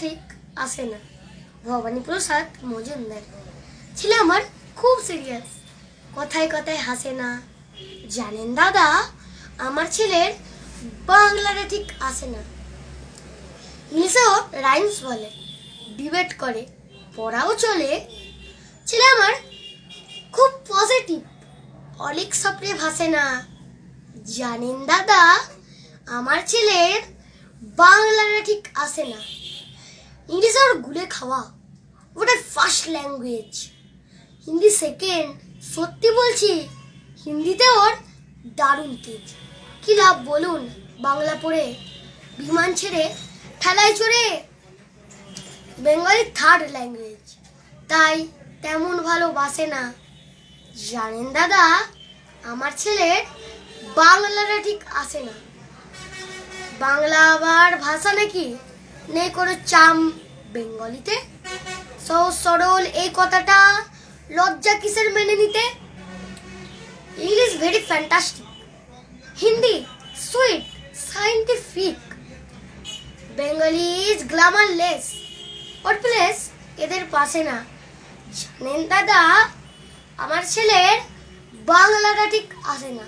ঠিক আসে না। ভবানীপ্রসাদ মজুমদার। ছেলে আমার খুব সিরিয়াস, কথায় কথায় হাসে না। জানেন দাদা, আমার ছেলের বাংলাটা ঠিক আসে না। ইংলিশেও রাইমস বলে, ডিবেট করে, পড়াও চলে। ছেলে আমার খুব পজিটিভ, অলিক সপ্রে ভাসে না। জানেন দাদা, আমার ছেলের বাংলাটা ঠিক আসে না। ইংলিশে ওর গুলে খাওয়া, ওটা ফার্স্ট ল্যাঙ্গুয়েজ। হিন্দি সেকেন্ড, সত্যি বলছি, হিন্দিতে ওর দারুণ তেজ। কি লাভ বলুন বাংলা পড়ে, বিমান ছেড়ে ঠেলায় চড়ে। বেঙ্গলি থার্ড ল্যাঙ্গুয়েজ, তাই তেমন ভালোবাসে না। জানেন দাদা, আমার ছেলের বাংলাটা ঠিক আসে না। বাংলা আবার ভাষা নাকি নেই কোনো চাম বেঙ্গলিতে। সহজ সরল এই কথাটা লজ্জা কিসের মেনে নিতে। English very fantastic, Hindi sweet scientific, Bengali is glamourless, or place এদের পাশে না। জানেন দাদা, আমার ছেলের বাংলাটা ঠিক আসে না।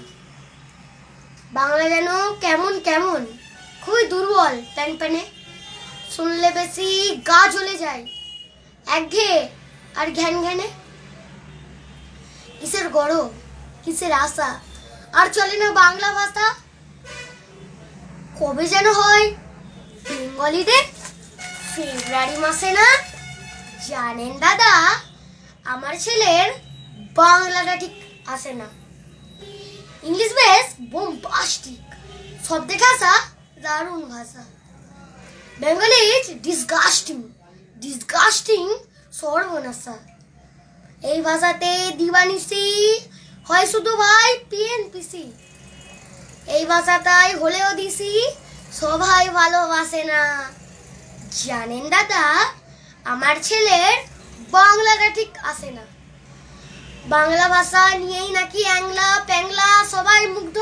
বাংলা যেন কেমন কেমন, খুবই দুর্বল প্যান প্যানে, শুনলে বেশি গা জ্বলে যায়, একঘেয়ে আর ঘ্যান ঘ্যানে। কিসের গরব, কিসের আশা, আর চলে না বাংলা ভাষা। কবে যেন হয় বেঙ্গলিদের ফেব্রুয়ারি মাসে না। জানেন দাদা, আমার ছেলের বাংলাটা ঠিক আসে না। ইংলিশ বেশ বোম্বাস্টিক, শব্দে ঘাসা দারুণ ভাষা। বেঙ্গলি ইজ ডিসগাস্টিং, ডিসগাস্টিং সর্বনাশা। এই ভাষাতে দিবানিসি হয় শুধু ভাই পিএনপিসি। এই ভাষাটাই হলেও দিছি সবাই ভালোবাসে না। জানেন দাদা, আমার ছেলের বাংলাটা ঠিক আসে না। বাংলা ভাষা নিয়েই নাকি অ্যাংলা প্যাংলা সবাই মুগ্ধ।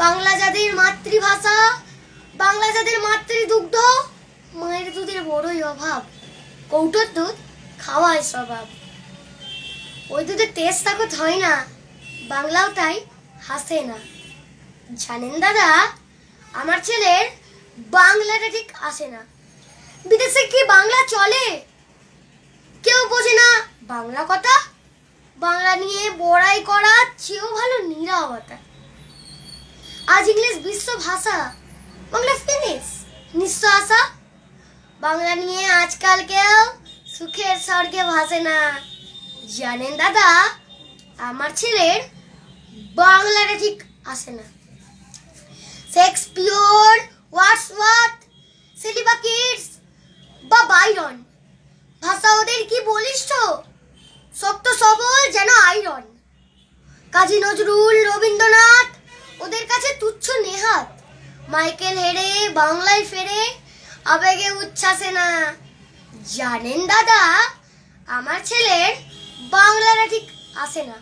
বাংলা যাদের মাতৃভাষা, বাংলা যাদের মাতৃদুগ্ধ, মায়ের দুধের বড়ই অভাব, কৌটোর দুধ খাওয়ায় স্বভাব। ওই দুধের টেস্ট তাকত হয় না, বাংলাও তাই হাসে না। জানেন দাদা, আমার ছেলের বাংলাটা ঠিক আসে না। বিদেশে কি বাংলা চলে, কেউ বোঝে না বাংলা কথা। বাংলা নিয়ে বড়াই করা চেয়েও ভালো নীরবতা। আজ ইংলিশ বিশ্ব ভাষা, বাংলা ফিনিশ নিঃস্ব আশা। বাংলা নিয়ে আজকাল কেউ সুখের স্বর্গে ভাসে না। জানেন দাদা, আমার ছেলের বাংলাটা ঠিক আসে না। শেক্সপিয়র, ওয়ার্ডসওয়ার্থ, শেলি বা কিটস বা বাইরন, ভাষা ওদের কি বলিষ্ঠ, শক্ত সবল যেন আয়রন। কাজী নজরুল, রবীন্দ্রনাথ ওদের কাছে তুচ্ছ নেহাত। মাইকেল হেরে বাংলায় ফেরে, আবেগে উচ্ছ্বাসে না। জানেন দাদা, আমার ছেলের বাংলাটা ঠিক আসে না।